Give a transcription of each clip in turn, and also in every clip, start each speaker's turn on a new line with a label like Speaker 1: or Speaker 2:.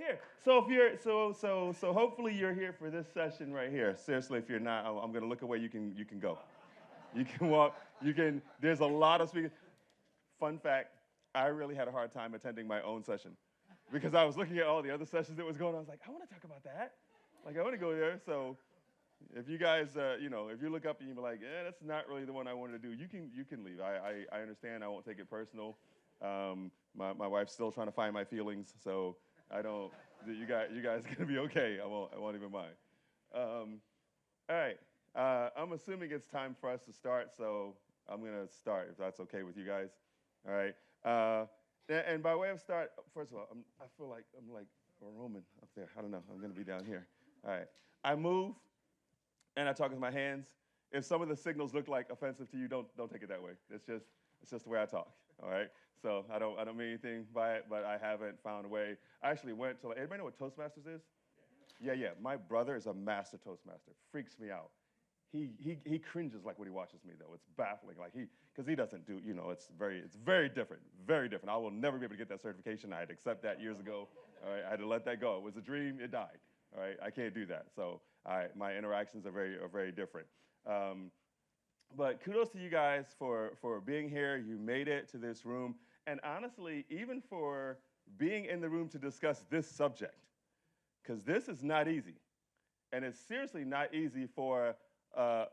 Speaker 1: here. So if you're so hopefully you're here for this session right here. Seriously, if you're not, I'm gonna look away. You can go. You can walk. You can. There's a lot of speakers. Fun fact: I really had a hard time attending my own session because I was looking at all the other sessions that was going on. I was like, I want to talk about that. Like I want to go there. So if you guys, if you look up and you're like, that's not really the one I wanted to do, you can leave. I understand. I won't take it personal. My wife's still trying to find my feelings, so I don't. You guys gonna be okay. I won't even mind. Um, all right. I'm assuming it's time for us to start, so I'm gonna start if that's okay with you guys. All right. And by way of start, first of all, I feel like I'm like a Roman up there. I don't know. I'm gonna be down here. All right. I move and I talk with my hands. If some of the signals look like offensive to you, don't take it that way. It's just the way I talk. All right. So I don't mean anything by it, but I haven't found a way. I actually went to anybody know what Toastmasters is? Yeah. My brother is a master Toastmaster. Freaks me out. He cringes like when he watches me though. It's baffling. Like because he doesn't do, it's very different. Very different. I will never be able to get that certification. I had to accept that years ago. All right. I had to let that go. It was a dream, it died. All right. I can't do that. So my interactions are very different. Um, but kudos to you guys for being here. You made it to this room. And honestly, even for being in the room to discuss this subject, because this is not easy. And it's seriously not easy for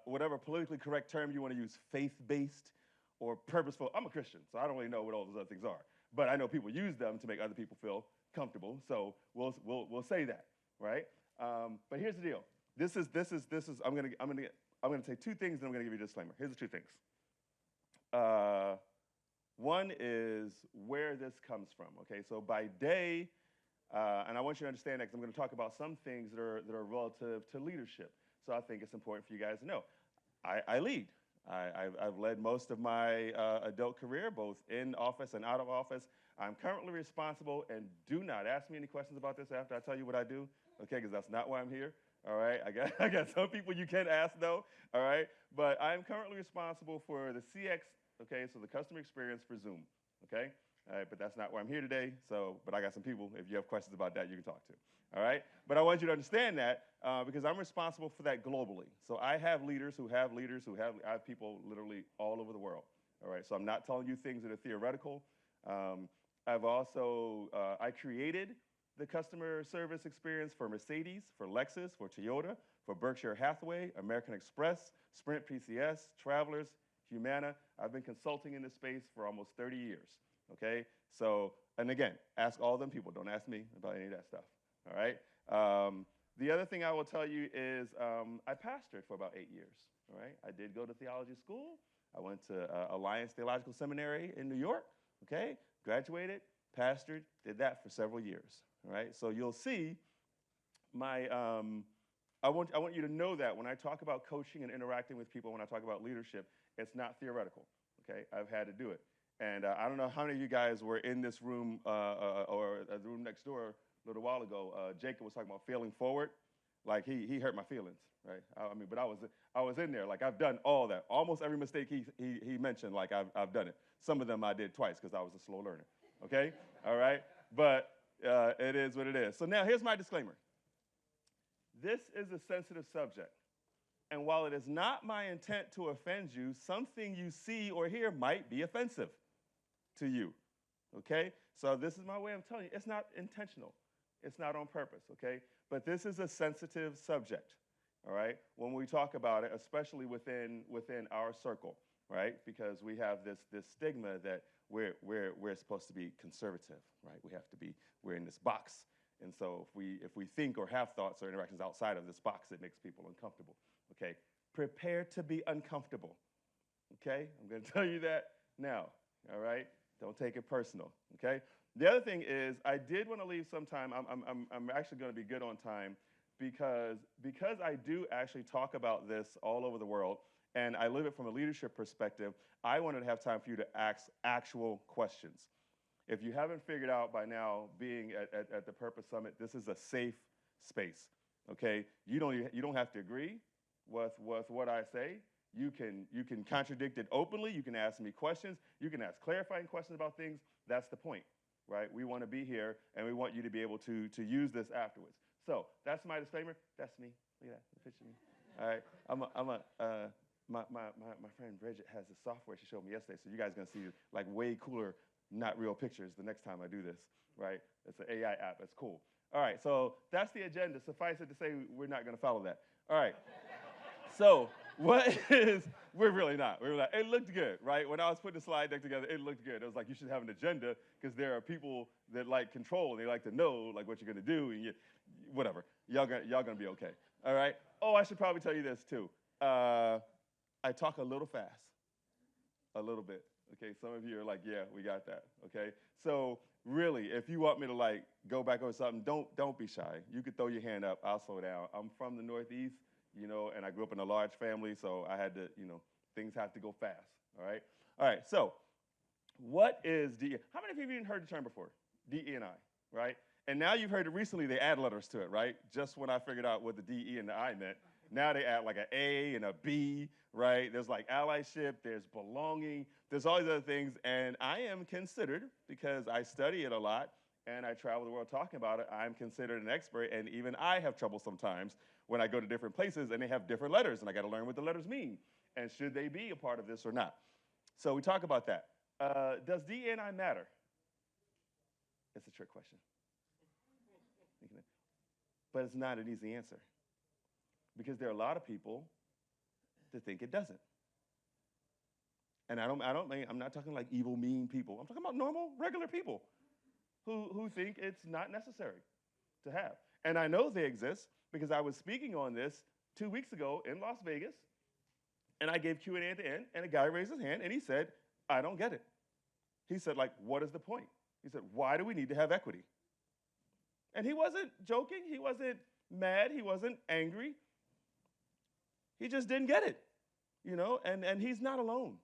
Speaker 1: whatever politically correct term you want to use, faith-based or purposeful. I'm a Christian, so I don't really know what all those other things are. But I know people use them to make other people feel comfortable. So we'll say that, right? But here's the deal. This is. I'm gonna say two things, and I'm gonna give you a disclaimer. Here's the two things. Uh, One is where this comes from. Okay, so by day, and I want you to understand that because I'm going to talk about some things that are relative to leadership. So I think it's important for you guys to know. I lead. I've led most of my adult career, both in office and out of office. I'm currently responsible, and do not ask me any questions about this after I tell you what I do, okay? Because that's not why I'm here. All right, I got some people you can ask though. All right, but I'm currently responsible for the CX. Okay, so the customer experience for Zoom. Okay, all right, but that's not why I'm here today. So, but I got some people. If you have questions about that, you can talk to. All right, but I want you to understand that because I'm responsible for that globally. So I have leaders who have leaders who have. I have people literally all over the world. All right, so I'm not telling you things that are theoretical. I've also I created the customer service experience for Mercedes, for Lexus, for Toyota, for Berkshire Hathaway, American Express, Sprint PCS, Travelers, Humana. I've been consulting in this space for almost 30 years, okay? So, and again, ask all them people. Don't ask me about any of that stuff, all right? The other thing I will tell you is I pastored for about 8 years, all right? I did go to theology school. I went to Alliance Theological Seminary in New York, okay? Graduated, pastored, did that for several years, all right? So you'll see my, I want you to know that when I talk about coaching and interacting with people, when I talk about leadership, it's not theoretical, okay? I've had to do it. And I don't know how many of you guys were in this room or the room next door a little while ago. Jacob was talking about failing forward. Like he hurt my feelings, right? But I was in there. Like I've done all that. Almost every mistake he mentioned, like I've done it. Some of them I did twice because I was a slow learner, okay? All right? But it is what it is. So now here's my disclaimer. This is a sensitive subject. And while it is not my intent to offend you, something you see or hear might be offensive to you, okay? So this is my way of telling you, it's not intentional. It's not on purpose, okay? But this is a sensitive subject, all right? When we talk about it, especially within our circle, right? Because we have this stigma that we're supposed to be conservative, right? We're in this box. And so if we think or have thoughts or interactions outside of this box, it makes people uncomfortable. Okay, prepare to be uncomfortable. Okay, I'm going to tell you that now. All right, don't take it personal. Okay. The other thing is, I did want to leave some time. I'm actually going to be good on time because I do actually talk about this all over the world, and I live it from a leadership perspective. I wanted to have time for you to ask actual questions. If you haven't figured out by now, being at the Purpose Summit, this is a safe space. Okay, you don't have to agree with what I say. You can contradict it openly. You can ask me questions. You can ask clarifying questions about things. That's the point. right? We want to be here, and we want you to be able to use this afterwards. So that's my disclaimer. That's me. Look at that, the picture of me. All right, my friend Bridget has this software she showed me yesterday, so you guys are gonna see like way cooler, not real pictures the next time I do this, right? It's an AI app. That's cool. All right, so that's the agenda. Suffice it to say, we're not gonna follow that. All right. So what is, we're really not. It looked good, right? When I was putting the slide deck together, it looked good. It was like, you should have an agenda because there are people that like control and they like to know like what you're gonna do and whatever. Y'all gonna be okay, all right? Oh, I should probably tell you this too. I talk a little fast, a little bit, okay? Some of you are like, yeah, we got that, okay? So really, if you want me to like go back over something, don't be shy. You could throw your hand up, I'll slow down. I'm from the Northeast, and I grew up in a large family, so I had to, things have to go fast, all right? All right, so what is DE? How many of you have even heard the term before? DE&I, right? And now you've heard it recently, they add letters to it, right? Just when I figured out what the DE and the I meant, now they add like an A and a B, right? There's like allyship, there's belonging, there's all these other things, and I am considered, because I study it a lot, and I travel the world talking about it, I'm considered an expert, and even I have trouble sometimes when I go to different places and they have different letters, and I gotta learn what the letters mean, and should they be a part of this or not? So we talk about that. Does DE&I matter? It's a trick question. But it's not an easy answer, because there are a lot of people that think it doesn't. And I'm not talking like evil, mean people. I'm talking about normal, regular people who think it's not necessary to have. And I know they exist because I was speaking on this 2 weeks ago in Las Vegas, and I gave Q&A at the end, and a guy raised his hand, and he said, I don't get it. He said, like, what is the point? He said, why do we need to have equity? And he wasn't joking, he wasn't mad, he wasn't angry. He just didn't get it, and he's not alone,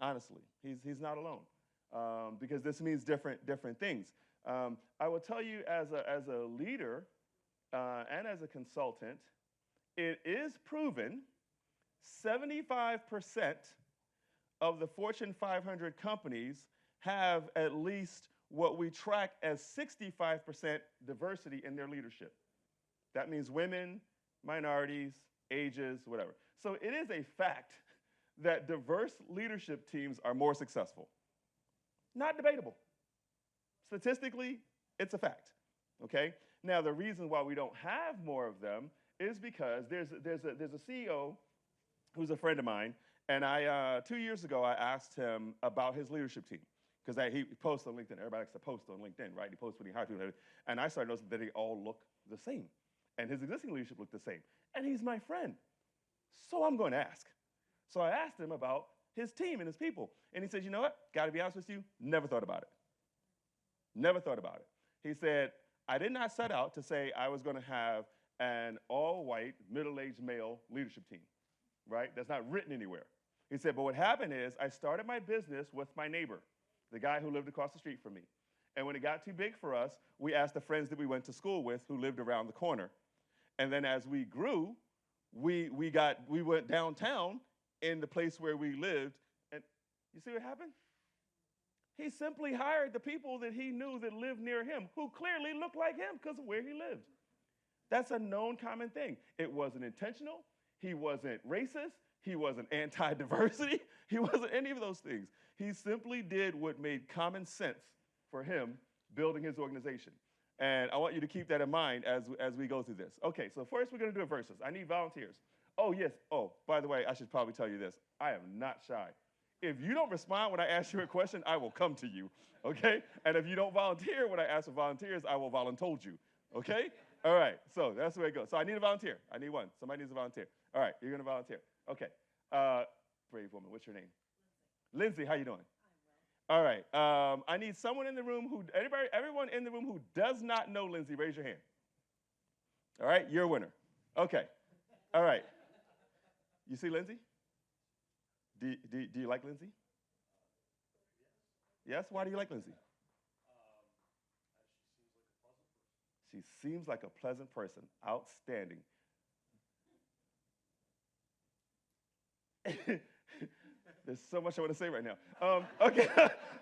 Speaker 1: honestly. He's not alone, because this means different things. I will tell you as a leader and as a consultant, it is proven 75% of the Fortune 500 companies have at least what we track as 65% diversity in their leadership. That means women, minorities, ages, whatever. So it is a fact that diverse leadership teams are more successful. Not debatable. Statistically, it's a fact, okay? Now, the reason why we don't have more of them is because there's a CEO who's a friend of mine, and 2 years ago, I asked him about his leadership team, because he posts on LinkedIn. Everybody likes to post on LinkedIn, right? He posts when he hires people, and I started noticing that they all look the same, and his existing leadership looked the same, and he's my friend, so I'm going to ask. So I asked him about his team and his people, and he said, you know what? Got to be honest with you, never thought about it. Never thought about it. He said, I did not set out to say I was going to have an all-white, middle-aged male leadership team, right? That's not written anywhere. He said, but what happened is I started my business with my neighbor, the guy who lived across the street from me. And when it got too big for us, we asked the friends that we went to school with who lived around the corner. And then as we grew, we went downtown in the place where we lived. And you see what happened? He simply hired the people that he knew that lived near him, who clearly looked like him because of where he lived. That's a known common thing. It wasn't intentional. He wasn't racist. He wasn't anti-diversity. He wasn't any of those things. He simply did what made common sense for him building his organization. And I want you to keep that in mind as we go through this. Okay, so first we're going to do verses. I need volunteers. Oh, yes. Oh, by the way, I should probably tell you this. I am not shy. If you don't respond when I ask you a question, I will come to you, okay? And if you don't volunteer when I ask for volunteers, I will volunteer you, okay? All right, so that's the way it goes. So I need a volunteer. I need one. Somebody needs a volunteer. All right, you're going to volunteer. Okay. Brave woman, what's your name? Lindsay, how you doing? All right. I need someone in the room everyone in the room who does not know Lindsay, raise your hand. All right, you're a winner. Okay. All right. You see Lindsay? Do you like Lindsay? Yes? Why do you like Lindsay? She seems like a pleasant person. Outstanding. There's so much I want to say right now. Okay,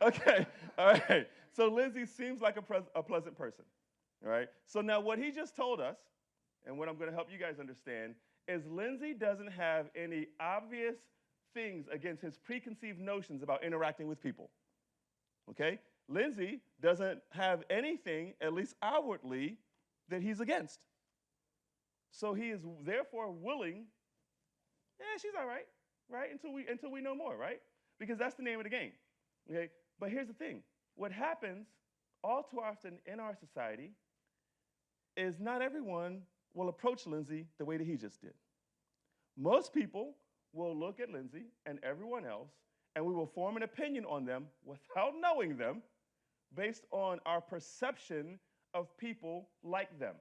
Speaker 1: okay, all right. So Lindsay seems like a pleasant person, all right? So now what he just told us, and what I'm going to help you guys understand, is Lindsay doesn't have any obvious things against his preconceived notions about interacting with people, okay? Lindsay doesn't have anything, at least outwardly, that he's against. So he is therefore willing, she's all right, right? Until we know more, right? Because that's the name of the game. Okay? But here's the thing. What happens all too often in our society is not everyone will approach Lindsay the way that he just did. Most people will look at Lindsay and everyone else, and we will form an opinion on them without knowing them based on our perception of people like them,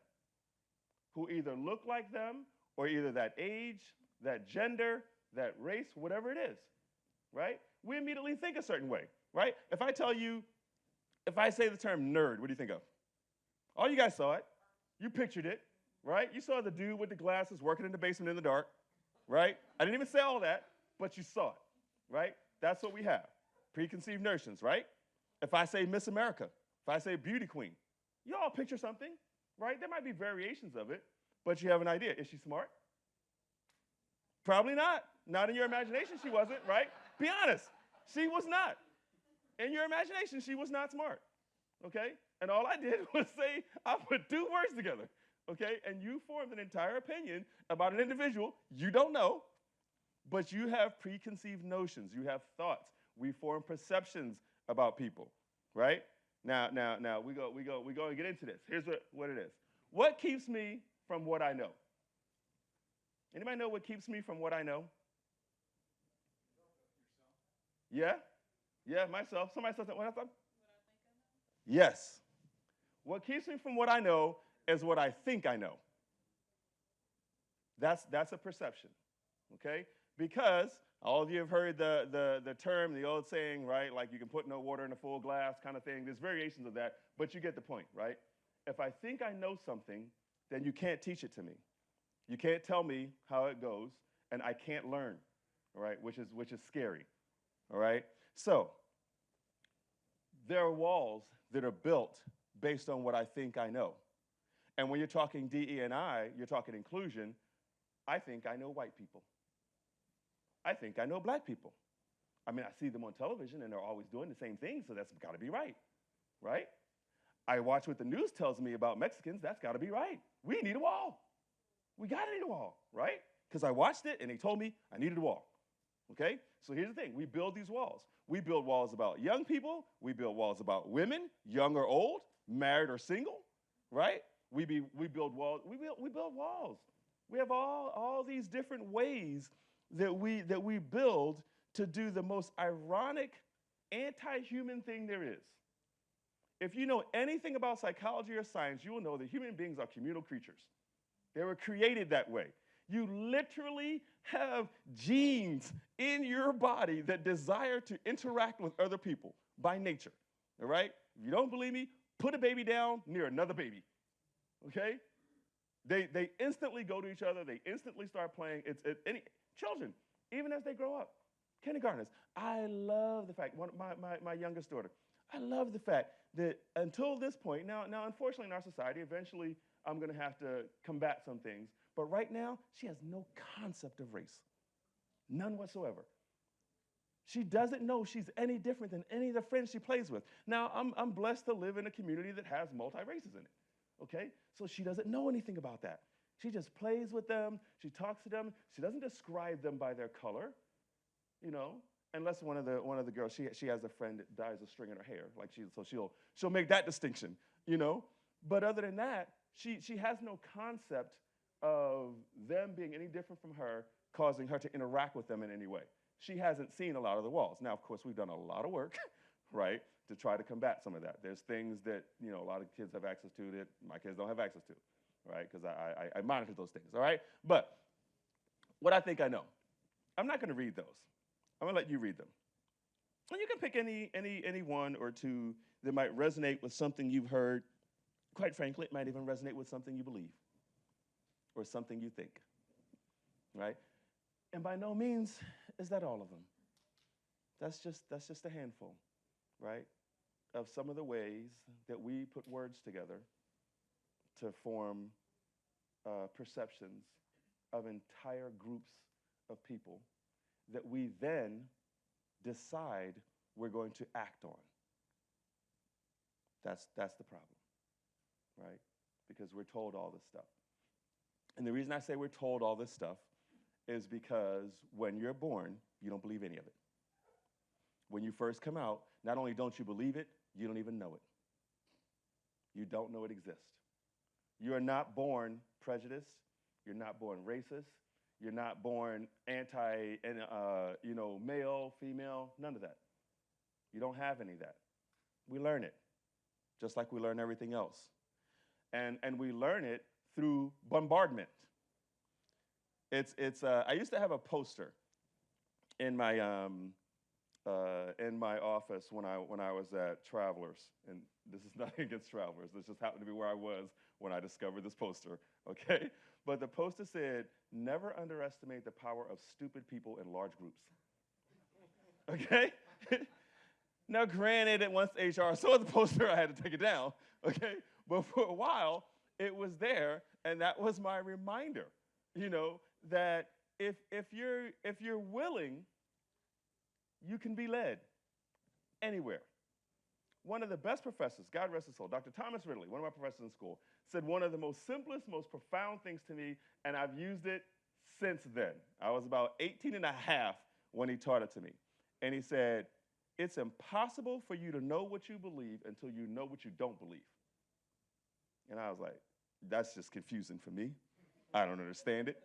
Speaker 1: who either look like them or either that age, that gender, that race, whatever it is, right? We immediately think a certain way, right? If I say the term nerd, what do you think of? All you guys saw it. You pictured it, right? You saw the dude with the glasses working in the basement in the dark, right? I didn't even say all that, but you saw it, right? That's what we have, preconceived notions, right? If I say Miss America, if I say beauty queen, you all picture something, right? There might be variations of it, but you have an idea. Is she smart? Probably not. Not in your imagination, she wasn't, right? Be honest. She was not. In your imagination, she was not smart, okay? And all I did was say, I put two words together, okay? And you formed an entire opinion about an individual you don't know, but you have preconceived notions. You have thoughts. We form perceptions about people, right? Now we go and get into this. Here's what it is. What keeps me from what I know? Anybody know what keeps me from what I know? Yeah? Yeah, myself. Somebody said something. What else? Yes. What keeps me from what I know is what I think I know. That's a perception, okay? Because all of you have heard the term, the old saying, right? Like you can put no water in a full glass kind of thing. There's variations of that, but you get the point, right? If I think I know something, then you can't teach it to me. You can't tell me how it goes, and I can't learn, all right? Which is scary, all right? So there are walls that are built based on what I think I know. And when you're talking DE&I, you're talking inclusion, I think I know white people. I think I know black people. I mean, I see them on television, and they're always doing the same thing, so that's got to be right, right? I watch what the news tells me about Mexicans, that's got to be right. We need a wall. We got to need a wall, right? Because I watched it, and they told me I needed a wall, okay? So here's the thing. We build these walls. We build walls about young people. We build walls about women, young or old, married or single, right? We build walls. We build walls. We have all these different ways that we build to do the most ironic, anti-human thing there is. If you know anything about psychology or science, you will know that human beings are communal creatures. They were created that way. You literally have genes in your body that desire to interact with other people by nature, all right? If you don't believe me, put a baby down near another baby, okay? They instantly go to each other. They instantly start playing. Children, even as they grow up, kindergartners. I love the fact, my youngest daughter, I love the fact that until this point, now unfortunately in our society, eventually I'm going to have to combat some things, but right now she has no concept of race, none whatsoever. She doesn't know she's any different than any of the friends she plays with. Now, I'm blessed to live in a community that has multi-races in it, okay? So she doesn't know anything about that. She just plays with them. She talks to them. She doesn't describe them by their color, you know, unless one of the girls, she has a friend that dyes a string in her hair, like she'll make that distinction, you know. But other than that, she has no concept of them being any different from her, causing her to interact with them in any way. She hasn't seen a lot of the walls. Now, of course, we've done a lot of work, right, to try to combat some of that. There's things that, you know, a lot of kids have access to that my kids don't have access to, right, because I monitor those things, all right? But what I think I know, I'm not going to read those. I'm going to let you read them. And you can pick any one or two that might resonate with something you've heard. Quite frankly, it might even resonate with something you believe or something you think, right? And by no means is that all of them. That's just a handful, right, of some of the ways that we put words together to form perceptions of entire groups of people that we then decide we're going to act on. That's the problem, right? Because we're told all this stuff. And the reason I say we're told all this stuff is because when you're born, you don't believe any of it. When you first come out, not only don't you believe it, you don't even know it. You don't know it exists. You are not born prejudiced. You're not born racist. You're not born male, female, none of that. You don't have any of that. We learn it, just like we learn everything else. And we learn it through bombardment. I used to have a poster in my office when I was at Travelers, and this is nothing against Travelers. This just happened to be where I was when I discovered this poster. Okay, but the poster said, "Never underestimate the power of stupid people in large groups." Okay. Now, granted, once HR saw the poster, I had to take it down. Okay, but for a while, it was there, and that was my reminder. That if you're willing, you can be led anywhere. One of the best professors, God rest his soul, Dr. Thomas Ridley, one of my professors in school, said one of the most simplest, most profound things to me, and I've used it since then. I was about 18 and a half when he taught it to me. And he said, "It's impossible for you to know what you believe until you know what you don't believe." And I was like, that's just confusing for me. I don't understand it,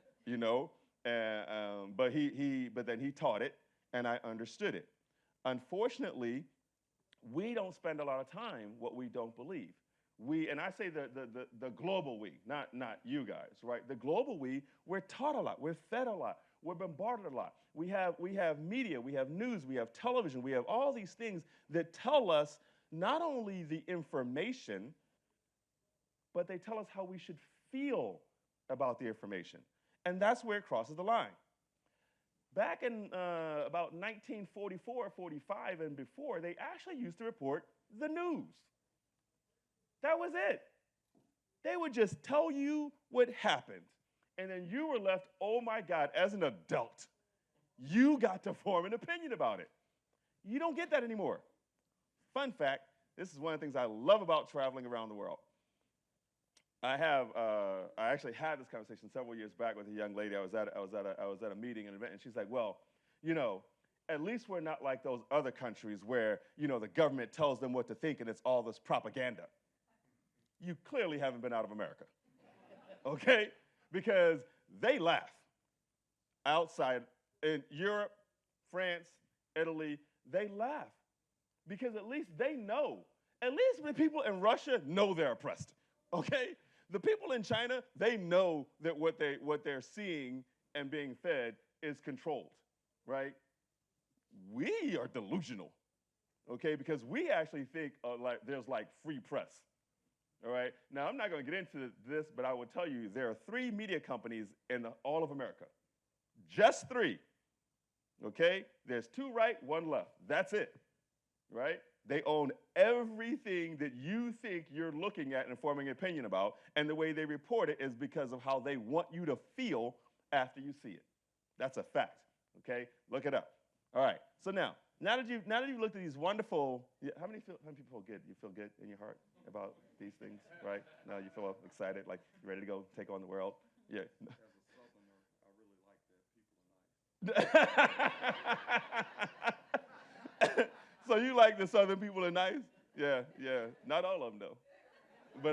Speaker 1: but then he taught it, and I understood it. Unfortunately, we don't spend a lot of time what we don't believe. And I say the global we, not you guys, right? The global we, we're taught a lot, we're fed a lot, we're bombarded a lot. We have media, we have news, we have television, we have all these things that tell us not only the information, but they tell us how we should feel about the information. And that's where it crosses the line. Back in about 1944, 45, and before, they actually used to report the news. That was it. They would just tell you what happened. And then you were left, oh my God, as an adult, you got to form an opinion about it. You don't get that anymore. Fun fact, this is one of the things I love about traveling around the world. I actually had this conversation several years back with a young lady. I was at a meeting, an event, and she's like, "Well, at least we're not like those other countries where, the government tells them what to think and it's all this propaganda." You clearly haven't been out of America, okay? Because they laugh outside in Europe, France, Italy. They laugh because at least they know. At least the people in Russia know they're oppressed, okay? The people in China, they know that what they're seeing and being fed is controlled, right? We are delusional, okay? Because we actually think there's free press, all right? Now, I'm not going to get into this, but I will tell you there are 3 media companies in all of America. Just 3, okay? There's 2 right, 1 left. That's it, right? They own everything that you think you're looking at and forming an opinion about, and the way they report it is because of how they want you to feel after you see it. That's a fact, okay? Look it up. All right, so now that you've looked at these wonderful, how many people feel good? You feel good in your heart about these things, right? Now you feel excited, like you're ready to go take on the world? Yeah. As a Southerner, I really like that people are nice. So you like the Southern people are nice? Yeah. Not all of them though. But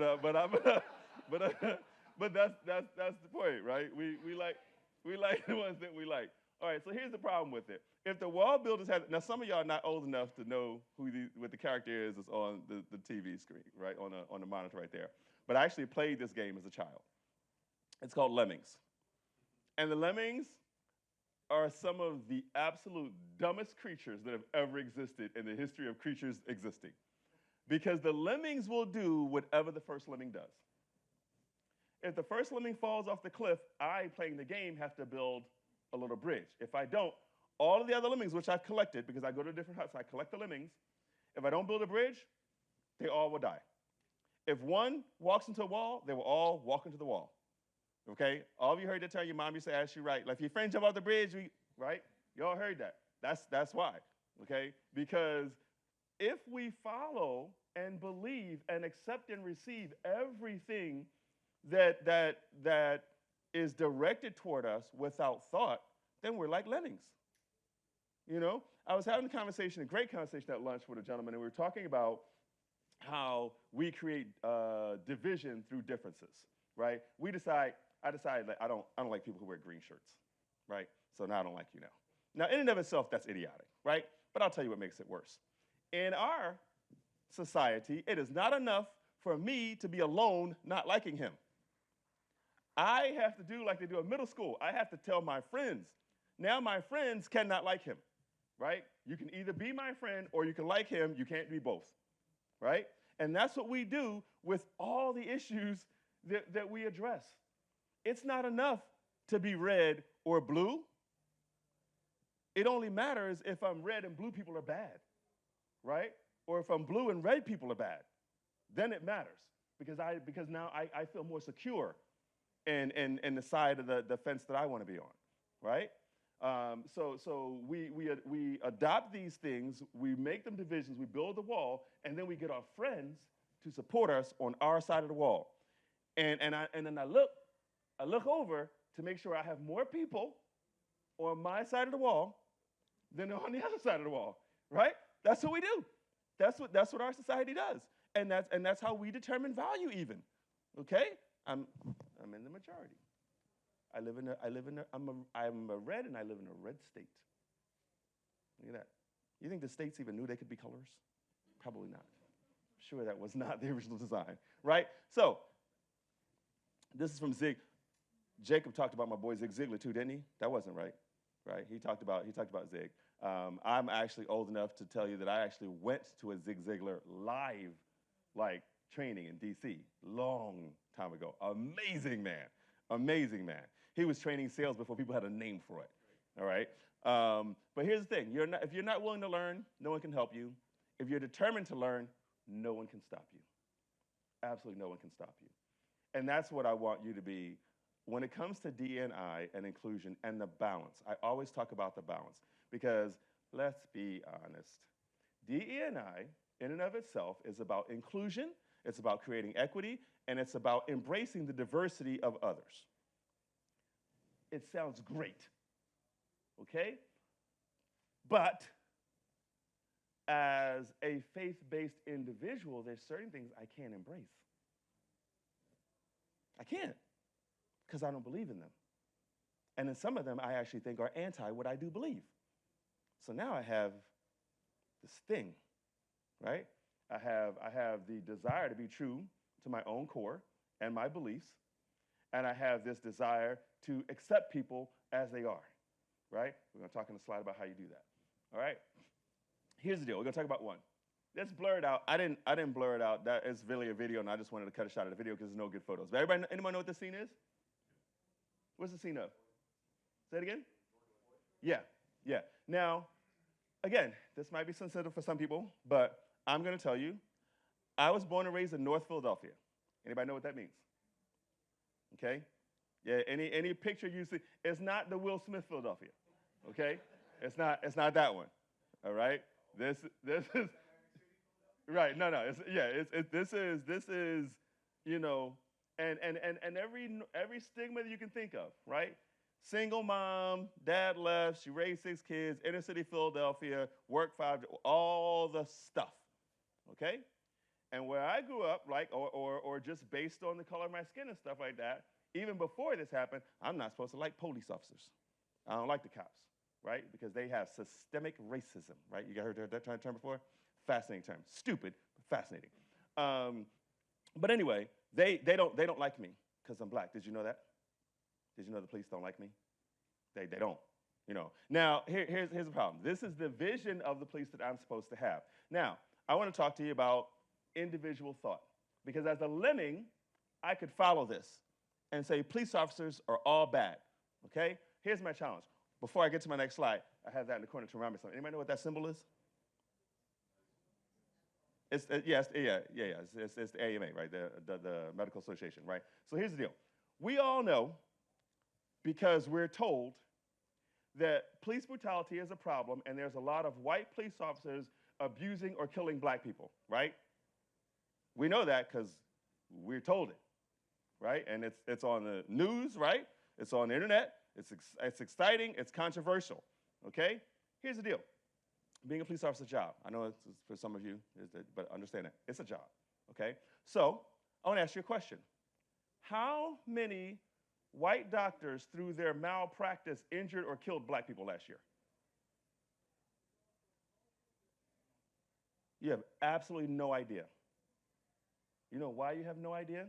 Speaker 1: that's the point, right? We like the ones that we like. All right. So here's the problem with it. If the wall builders had, now some of y'all are not old enough to know what the character is that's on the TV screen, right, on the monitor right there. But I actually played this game as a child. It's called Lemmings, and the Lemmings are some of the absolute dumbest creatures that have ever existed in the history of creatures existing. Because the lemmings will do whatever the first lemming does. If the first lemming falls off the cliff, I, playing the game, have to build a little bridge. If I don't, all of the other lemmings, which I've collected because I go to different huts, I collect the lemmings. If I don't build a bridge, they all will die. If one walks into a wall, they will all walk into the wall. Okay? All of you heard that term. Your mom used to ask you, right? Like, if your friend jump off the bridge, right? You all heard that. That's why. Okay? Because if we follow and believe and accept and receive everything that is directed toward us without thought, then we're like lemmings. You know, I was having a great conversation at lunch with a gentleman, and we were talking about how we create division through differences, right? I decided that I don't like people who wear green shirts, right? So now I don't like you now. Now, in and of itself, that's idiotic, right? But I'll tell you what makes it worse. In our society, it is not enough for me to be alone not liking him. I have to do like they do in middle school. I have to tell my friends. Now my friends cannot like him, right? You can either be my friend or you can like him. You can't be both, right? And that's what we do with all the issues that we address. It's not enough to be red or blue. It only matters if I'm red and blue people are bad, right? Or if I'm blue and red people are bad. Then it matters because now I feel more secure in the side of the fence that I want to be on, right? So we adopt these things, we make them divisions, we build the wall, and then we get our friends to support us on our side of the wall. And then I look over to make sure I have more people on my side of the wall than on the other side of the wall, right? That's what we do. That's what our society does, and that's how we determine value even. Okay, I'm in the majority. I'm a red, and I live in a red state. Look at that. You think the states even knew they could be colors? Probably not. I'm sure that was not the original design, right? So this is from Zig. Jacob talked about my boy Zig Ziglar too, didn't he? That wasn't right. Right? He talked about Zig. I'm actually old enough to tell you that I actually went to a Zig Ziglar live, like, training in D.C. long time ago. Amazing man. He was training sales before people had a name for it. All right. But here's the thing: if you're not willing to learn, no one can help you. If you're determined to learn, no one can stop you. Absolutely, no one can stop you. And that's what I want you to be. When it comes to D&I and inclusion and the balance, I always talk about the balance because, let's be honest, DE&I in and of itself is about inclusion, it's about creating equity, and it's about embracing the diversity of others. It sounds great, okay? But as a faith-based individual, there's certain things I can't embrace. I can't. Because I don't believe in them. And then some of them I actually think are anti what I do believe. So now I have this thing, right? I have the desire to be true to my own core and my beliefs, and I have this desire to accept people as they are, right? We're going to talk in the slide about how you do that, all right? Here's the deal. We're going to talk about one. Let's blur it out. I didn't blur it out. That is really a video, and I just wanted to cut a shot of the video because there's no good photos. But anyone know what this scene is? What's the scene of? Say it again? Yeah. Now, again, this might be sensitive for some people, but I'm going to tell you, I was born and raised in North Philadelphia. Anybody know what that means? Okay? Yeah, any picture you see, it's not the Will Smith Philadelphia, okay? It's not that one, all right? This is, right, no, this is, you know, and every stigma that you can think of, right? Single mom, dad left, she raised 6 kids, inner city Philadelphia, worked 5, all the stuff, okay? And where I grew up, like, or just based on the color of my skin and stuff like that, even before this happened, I'm not supposed to like police officers. I don't like the cops, right? Because they have systemic racism, right? You guys heard that term before? Fascinating term. Stupid, but fascinating. But anyway, they don't like me because I'm black. Did you know that? Did you know the police don't like me? They don't. You know. Now, here's the problem. This is the vision of the police that I'm supposed to have. Now, I want to talk to you about individual thought. Because as a lemming, I could follow this and say police officers are all bad. Okay? Here's my challenge. Before I get to my next slide, I have that in the corner to remind me something. Anybody know what that symbol is? It's It's the AMA, right? The Medical Association, right? So here's the deal. We all know, because we're told, that police brutality is a problem, and there's a lot of white police officers abusing or killing black people, right? We know that because we're told it, right? And it's on the news, right? It's on the internet. It's exciting. It's controversial, okay? Here's the deal. Being a police officer is a job. I know it's for some of you, but understand that. It's a job, okay? So I want to ask you a question. How many white doctors, through their malpractice, injured or killed black people last year? You have absolutely no idea. You know why you have no idea?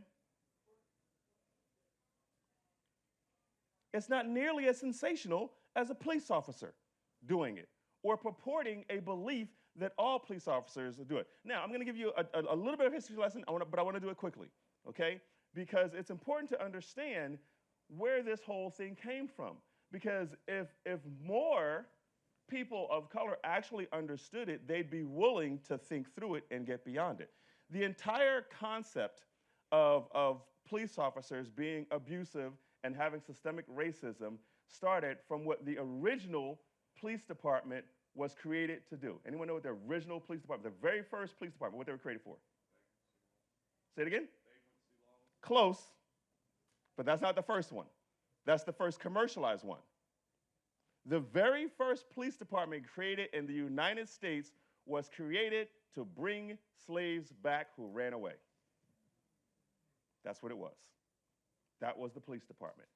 Speaker 1: It's not nearly as sensational as a police officer doing it or purporting a belief that all police officers do it. Now, I'm going to give you a little bit of history lesson, but I want to do it quickly, okay? Because it's important to understand where this whole thing came from. Because if more people of color actually understood it, they'd be willing to think through it and get beyond it. The entire concept of police officers being abusive and having systemic racism started from what the original police department was created to do. Anyone know what the original police department, the very first police department, what they were created for? Say it again? Close, but that's not the first one. That's the first commercialized one. The very first police department created in the United States was created to bring slaves back who ran away. That's what it was. That was the police department.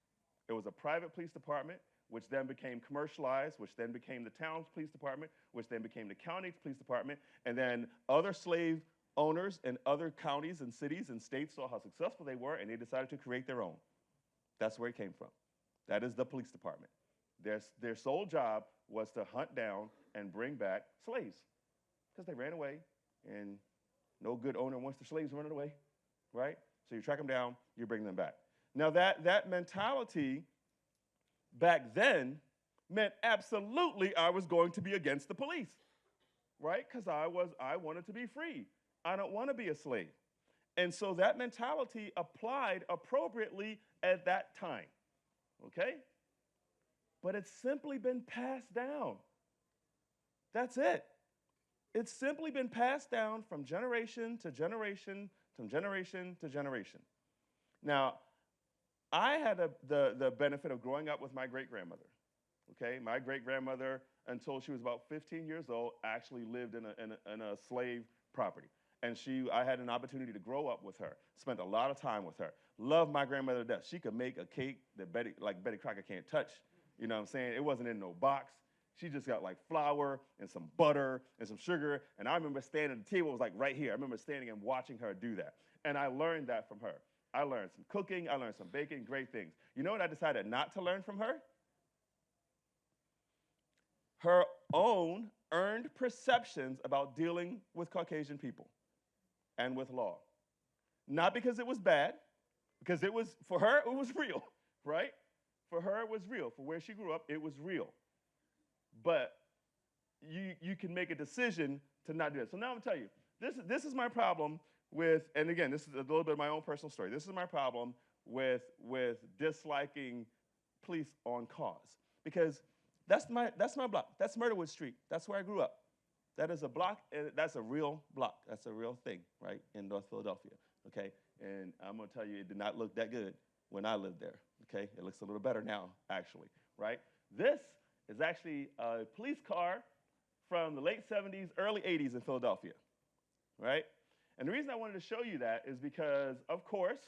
Speaker 1: It was a private police department, which then became commercialized, which then became the town's police department, which then became the county police department, and then other slave owners in other counties and cities and states saw how successful they were, and they decided to create their own. That's where it came from. That is the police department. Their sole job was to hunt down and bring back slaves because they ran away, and no good owner wants their slaves running away, right? So you track them down, you bring them back. Now that mentality back then meant absolutely I was going to be against the police, right? Because I wanted to be free. I don't want to be a slave. And so that mentality applied appropriately at that time, okay? But it's simply been passed down. That's it. It's simply been passed down from generation to generation, from generation to generation. Now, I had the benefit of growing up with my great-grandmother, okay? My great-grandmother, until she was about 15 years old, actually lived in a slave property. And I had an opportunity to grow up with her, spent a lot of time with her. Loved my grandmother to death. She could make a cake that Betty Crocker can't touch. You know what I'm saying? It wasn't in no box. She just got like flour and some butter and some sugar. And I remember standing at the table, it was like right here. I remember standing and watching her do that. And I learned that from her. I learned some cooking, I learned some baking, great things. You know what I decided not to learn from her? Her own earned perceptions about dealing with Caucasian people and with law. Not because it was bad, because for her, it was real, right? For her, it was real. For where she grew up, it was real. But you can make a decision to not do it. So now I'm going to tell you, this is my problem with, and again, this is a little bit of my own personal story. This is my problem with disliking police on cause. Because that's my block. That's Murderwood Street. That's where I grew up. That is a block, and that's a real block. That's a real thing, right, in North Philadelphia, okay? And I'm going to tell you, it did not look that good when I lived there, okay? It looks a little better now, actually, right? This is actually a police car from the late 70s, early 80s in Philadelphia, right? And the reason I wanted to show you that is because, of course,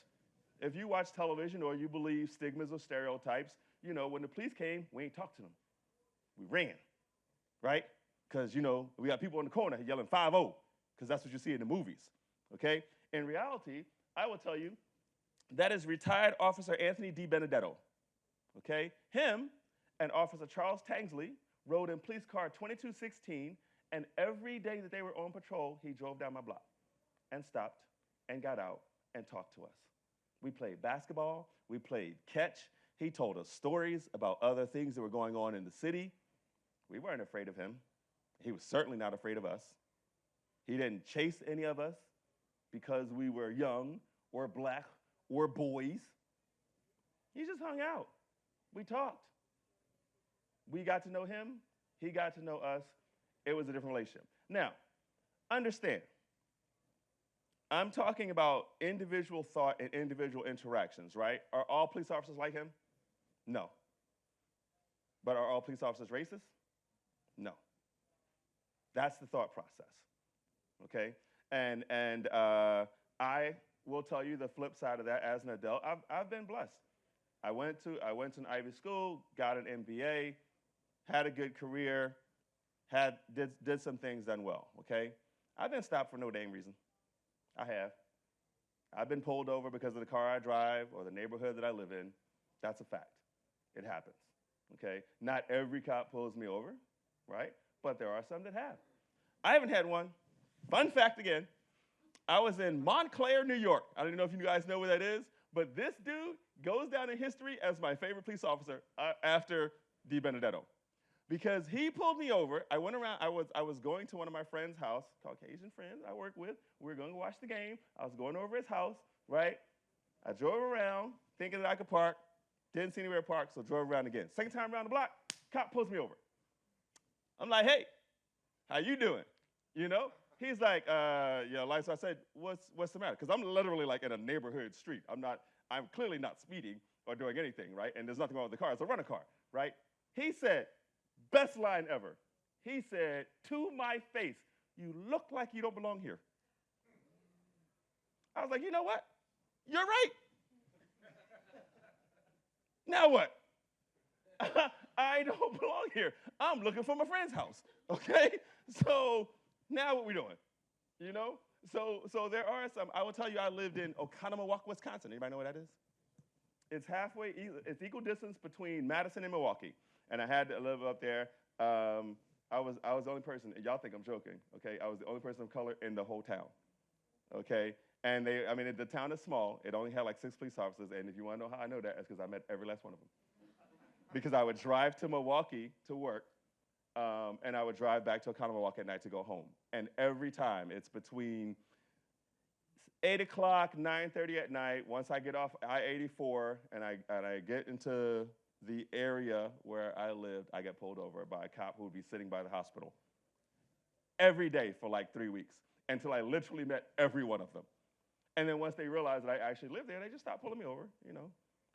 Speaker 1: if you watch television or you believe stigmas or stereotypes, you know, when the police came, we ain't talked to them. We ran, right? Because, you know, we got people in the corner yelling 5-0, because that's what you see in the movies, okay? In reality, I will tell you, that is retired Officer Anthony D. Benedetto, okay? Him and Officer Charles Tangsley rode in police car 2216, and every day that they were on patrol, he drove down my block and stopped and got out and talked to us. We played basketball. We played catch. He told us stories about other things that were going on in the city. We weren't afraid of him. He was certainly not afraid of us. He didn't chase any of us because we were young or black or boys. He just hung out. We talked. We got to know him. He got to know us. It was a different relationship. Now, understand, I'm talking about individual thought and individual interactions, right? Are all police officers like him? No. But are all police officers racist? No. That's the thought process, okay? And I will tell you the flip side of that. As an adult, I've been blessed. I went to an Ivy school, got an MBA, had a good career, did some things done well, okay? I've been stopped for no dang reason. I have. I've been pulled over because of the car I drive or the neighborhood that I live in. That's a fact. It happens, okay? Not every cop pulls me over, right? But there are some that have. I haven't had one. Fun fact again, I was in Montclair, New York. I don't know if you guys know where that is, but this dude goes down in history as my favorite police officer after DiBenedetto. Because he pulled me over. I went around, I was going to one of my friend's house, Caucasian friends I work with. We were going to watch the game. I was going over his house, right? I drove around thinking that I could park. Didn't see anywhere to park, so drove around again. Second time around the block, cop pulls me over. I'm like, hey, how you doing? You know? He's like, yeah, like, so I said, what's the matter? Because I'm literally like in a neighborhood street. I'm clearly not speeding or doing anything, right? And there's nothing wrong with the car. It's a rental car, right? He said, best line ever. He said, to my face, you look like you don't belong here. I was like, you know what? You're right. Now what? I don't belong here. I'm looking for my friend's house, okay? So now what we doing, you know? So there are some, I will tell you, I lived in Oconomowoc, Wisconsin. Anybody know where that is? It's it's equal distance between Madison and Milwaukee. And I had to live up there. I was the only person, and y'all think I'm joking, okay? I was the only person of color in the whole town, okay? And the town is small. It only had like 6 police officers. And if you want to know how I know that, it's because I met every last one of them. Because I would drive to Milwaukee to work, and I would drive back to Oconomowoc at night to go home. And every time, it's between 8 o'clock, 9:30 at night. Once I get off I-84 and I get into the area where I lived, I get pulled over by a cop who would be sitting by the hospital every day for like 3 weeks until I literally met every one of them. And then once they realized that I actually lived there, they just stopped pulling me over, you know.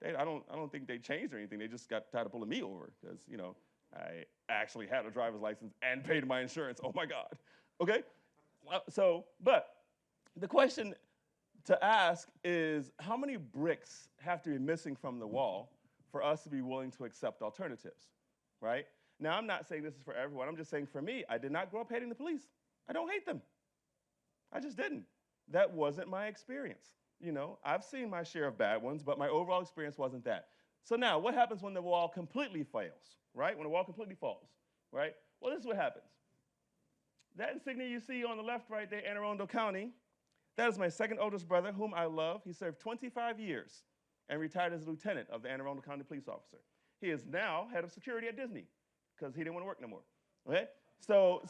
Speaker 1: I don't think they changed or anything. They just got tired of pulling me over because, you know, I actually had a driver's license and paid my insurance. Oh my God, okay? But the question to ask is, how many bricks have to be missing from the wall for us to be willing to accept alternatives, right? Now, I'm not saying this is for everyone. I'm just saying for me, I did not grow up hating the police. I don't hate them. I just didn't. That wasn't my experience. You know, I've seen my share of bad ones, but my overall experience wasn't that. So now, what happens when the wall completely fails, right? When the wall completely falls, right? Well, this is what happens. That insignia you see on the left right there, Anne Arundel County, that is my second oldest brother, whom I love. He served 25 years and retired as a lieutenant of the Anne Arundel County Police Officer. He is now head of security at Disney because he didn't want to work no more. Okay? So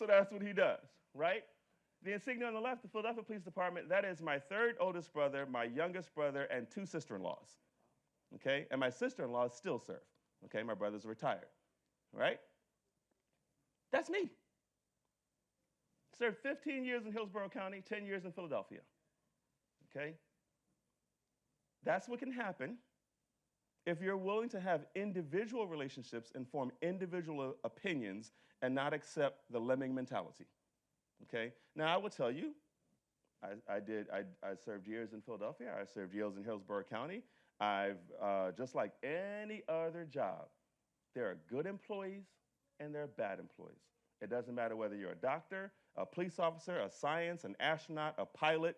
Speaker 1: that's what he does, right? The insignia on the left, the Philadelphia Police Department, that is my third oldest brother, my youngest brother, and 2 sister-in-laws. Okay? And my sister-in-laws still serve. Okay? My brothers are retired. Right? That's me. Served 15 years in Hillsborough County, 10 years in Philadelphia. Okay? That's what can happen if you're willing to have individual relationships and form individual opinions and not accept the lemming mentality. Okay? Now, I will tell you, I served years in Philadelphia. I served years in Hillsborough County. I've, just like any other job, there are good employees and there are bad employees. It doesn't matter whether you're a doctor, a police officer, a science, an astronaut, a pilot.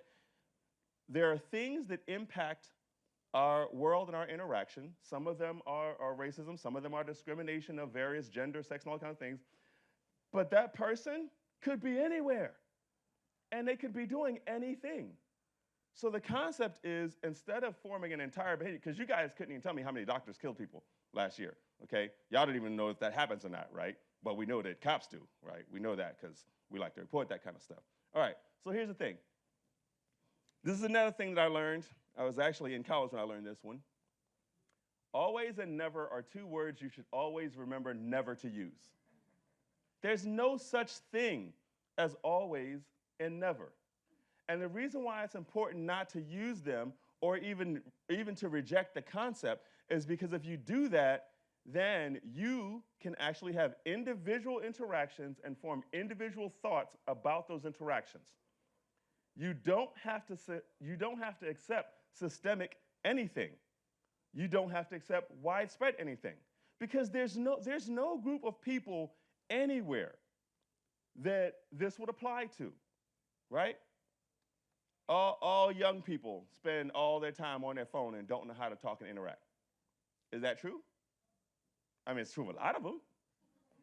Speaker 1: There are things that impact our world and our interaction. Some of them are racism. Some of them are discrimination of various gender, sex, and all kinds of things. But that person could be anywhere, and they could be doing anything. So the concept is, instead of forming an entire behavior, because you guys couldn't even tell me how many doctors killed people last year, okay? Y'all don't even know if that happens or not, right? But we know that cops do, right? We know that because we like to report that kind of stuff. All right, so here's the thing. This is another thing that I learned. I was actually in college when I learned this one. Always and never are two words you should always remember never to use. There's no such thing as always and never. And the reason why it's important not to use them or even to reject the concept is because if you do that, then you can actually have individual interactions and form individual thoughts about those interactions. You don't have to accept systemic anything. You don't have to accept widespread anything, because there's no group of people anywhere that this would apply to, right? All young people spend all their time on their phone and don't know how to talk and interact. Is that true? I mean, it's true of a lot of them,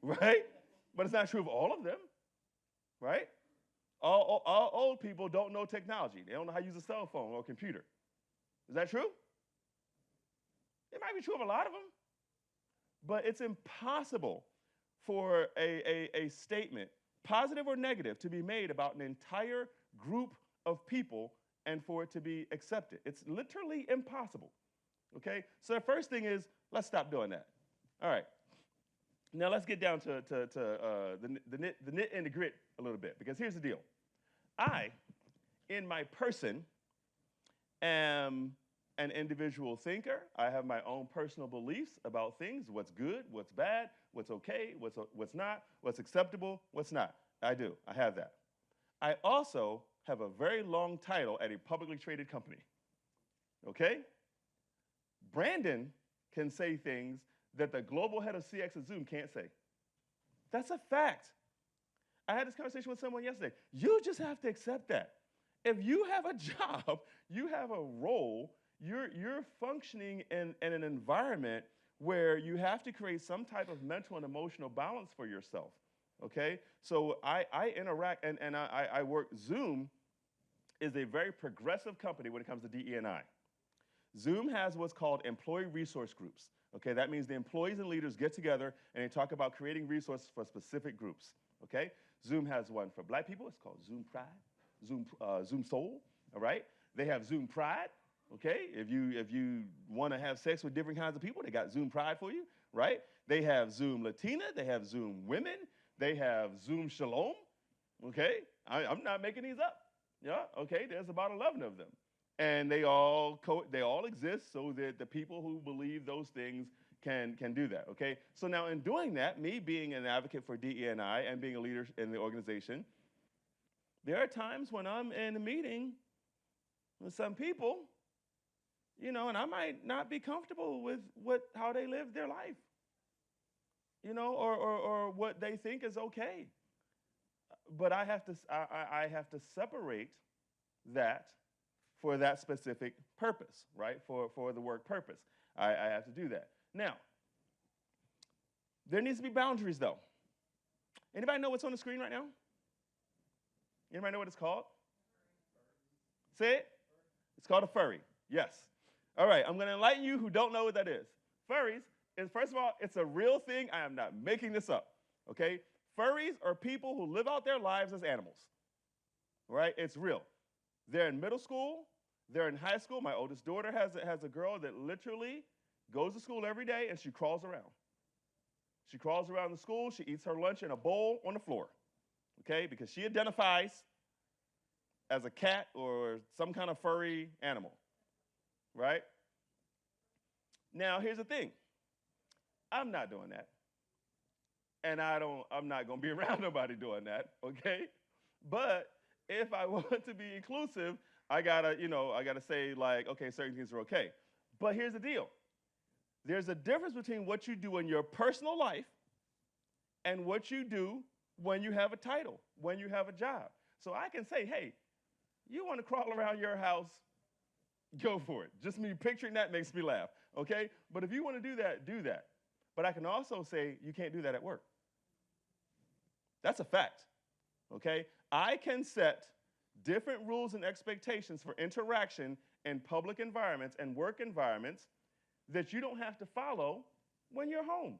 Speaker 1: right? But it's not true of all of them, right? All old people don't know technology. They don't know how to use a cell phone or a computer. Is that true? It might be true of a lot of them, but it's impossible for a statement, positive or negative, to be made about an entire group of people and for it to be accepted. It's literally impossible, okay? So the first thing is, let's stop doing that. All right. Now let's get down to the nit and the grit a little bit, because here's the deal. I, in my person, am an individual thinker. I have my own personal beliefs about things, what's good, what's bad, what's okay, what's not, what's acceptable, what's not. I do. I have that. I also have a very long title at a publicly traded company, okay? Brandon can say things that the global head of CX at Zoom can't say. That's a fact. I had this conversation with someone yesterday. You just have to accept that. If you have a job, you have a role, you're functioning in an environment where you have to create some type of mental and emotional balance for yourself, okay? So I interact, and I work. Zoom is a very progressive company when it comes to DE&I. Zoom has what's called employee resource groups. Okay, that means the employees and leaders get together and they talk about creating resources for specific groups. Okay, Zoom has one for Black people. It's called Zoom Pride, Zoom Soul. All right, they have Zoom Pride. Okay, if you want to have sex with different kinds of people, they got Zoom Pride for you. Right? They have Zoom Latina. They have Zoom Women. They have Zoom Shalom. Okay, I'm not making these up. Yeah. Okay, there's about 11 of them. And they all exist so that the people who believe those things can do that, okay? So now in doing that, me being an advocate for DE&I and being a leader in the organization, there are times when I'm in a meeting with some people, you know, and I might not be comfortable with how they live their life, you know, or what they think is okay. But I have to separate that for that specific purpose, right? For the work purpose. I have to do that. Now, there needs to be boundaries, though. Anybody know what's on the screen right now? Anybody know what it's called? Say it. It's called a furry. Yes. All right, I'm going to enlighten you who don't know what that is. Furries is, first of all, it's a real thing. I am not making this up, okay? Furries are people who live out their lives as animals, right? It's real. They're in middle school. They're in high school. My oldest daughter has a girl that literally goes to school every day and she crawls around. She crawls around the school. She eats her lunch in a bowl on the floor, okay? Because she identifies as a cat or some kind of furry animal, right? Now, here's the thing. I'm not doing that. And I'm not going to be around nobody doing that, okay? But if I want to be inclusive, I gotta say, like, okay, certain things are okay. But here's the deal. There's a difference between what you do in your personal life and what you do when you have a title, when you have a job. So I can say, hey, you want to crawl around your house, go for it. Just me picturing that makes me laugh, okay? But if you want to do that, do that. But I can also say you can't do that at work. That's a fact, okay? I can set different rules and expectations for interaction in public environments and work environments that you don't have to follow when you're home.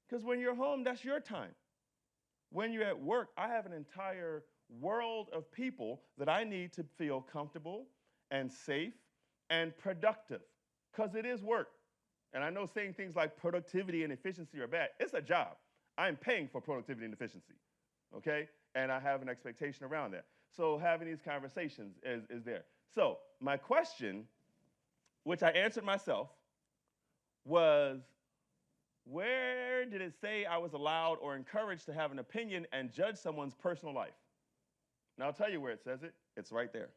Speaker 1: Because when you're home, that's your time. When you're at work, I have an entire world of people that I need to feel comfortable and safe and productive, because it is work. And I know saying things like productivity and efficiency are bad. It's a job. I'm paying for productivity and efficiency, okay? And I have an expectation around that. So having these conversations is there. So my question, which I answered myself, was, where did it say I was allowed or encouraged to have an opinion and judge someone's personal life? Now I'll tell you where it says it. It's right there.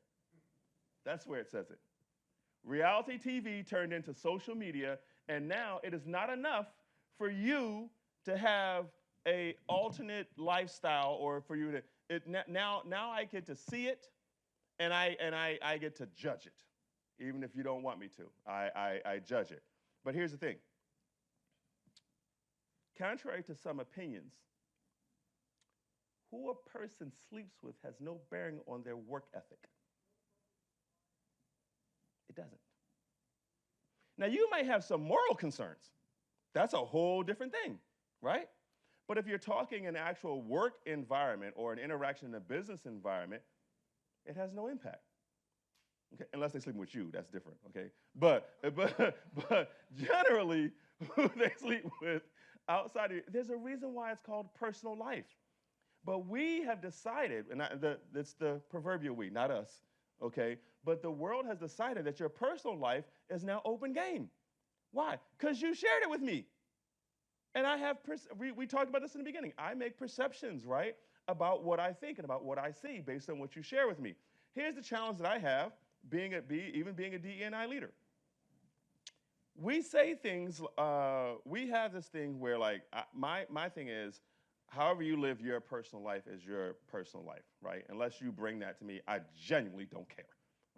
Speaker 1: That's where it says it. Reality TV turned into social media, and now it is not enough for you to have a alternate lifestyle, or for you to now I get to see it, and I get to judge it, even if you don't want me to. I judge it. But here's the thing. Contrary to some opinions, who a person sleeps with has no bearing on their work ethic. It doesn't. Now, you might have some moral concerns. That's a whole different thing, right? But if you're talking an actual work environment or an interaction in a business environment, it has no impact. Okay? Unless they're sleeping with you, that's different, okay? But generally, who they sleep with outside of you, there's a reason why it's called personal life. But we have decided, and it's the proverbial we, not us, okay? But the world has decided that your personal life is now open game. Why? Because you shared it with me. And I have, we talked about this in the beginning. I make perceptions, right, about what I think and about what I see based on what you share with me. Here's the challenge that I have, even being a DE&I leader. We say things, we have this thing where, like, my thing is, however you live your personal life is your personal life, right? Unless you bring that to me, I genuinely don't care,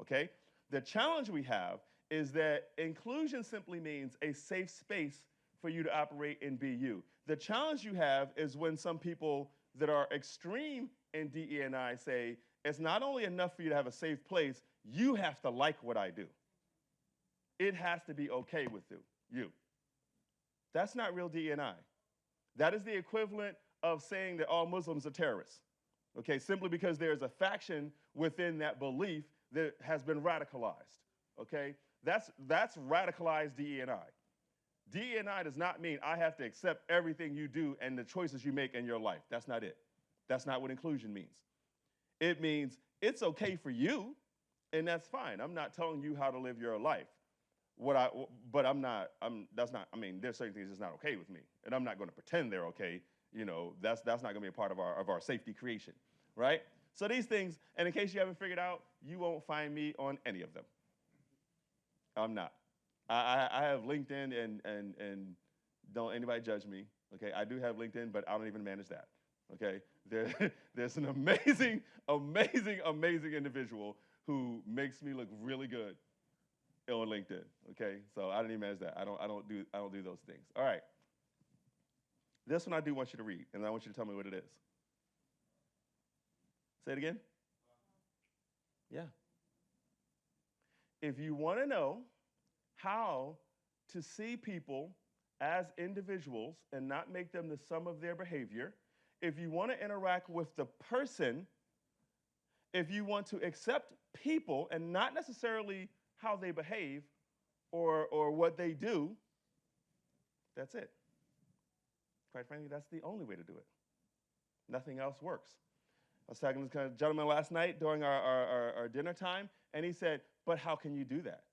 Speaker 1: okay? The challenge we have is that inclusion simply means a safe space for you to operate and be you. The challenge you have is when some people that are extreme in DE&I say, it's not only enough for you to have a safe place, you have to like what I do. It has to be okay with you. That's not real DE&I. That is the equivalent of saying that all Muslims are terrorists, okay, simply because there's a faction within that belief that has been radicalized, okay? That's radicalized DE&I. DE&I does not mean I have to accept everything you do and the choices you make in your life. That's not it. That's not what inclusion means. It means it's okay for you, and that's fine. I'm not telling you how to live your life. There's certain things that's not okay with me, and I'm not going to pretend they're okay. You know, that's not going to be a part of our safety creation, right? So these things, and in case you haven't figured out, you won't find me on any of them. I'm not. I have LinkedIn, and don't anybody judge me, okay? I do have LinkedIn, but I don't even manage that, okay? There's an amazing, amazing, amazing individual who makes me look really good on LinkedIn, okay? So I don't even manage that. I don't do those things. All right. This one I do want you to read, and I want you to tell me what it is. Say it again? Yeah. If you want to know how to see people as individuals and not make them the sum of their behavior, if you want to interact with the person, if you want to accept people and not necessarily how they behave or what they do, that's it. Quite frankly, that's the only way to do it. Nothing else works. I was talking to this kind of gentleman last night during our dinner time, and he said, but how can you do that?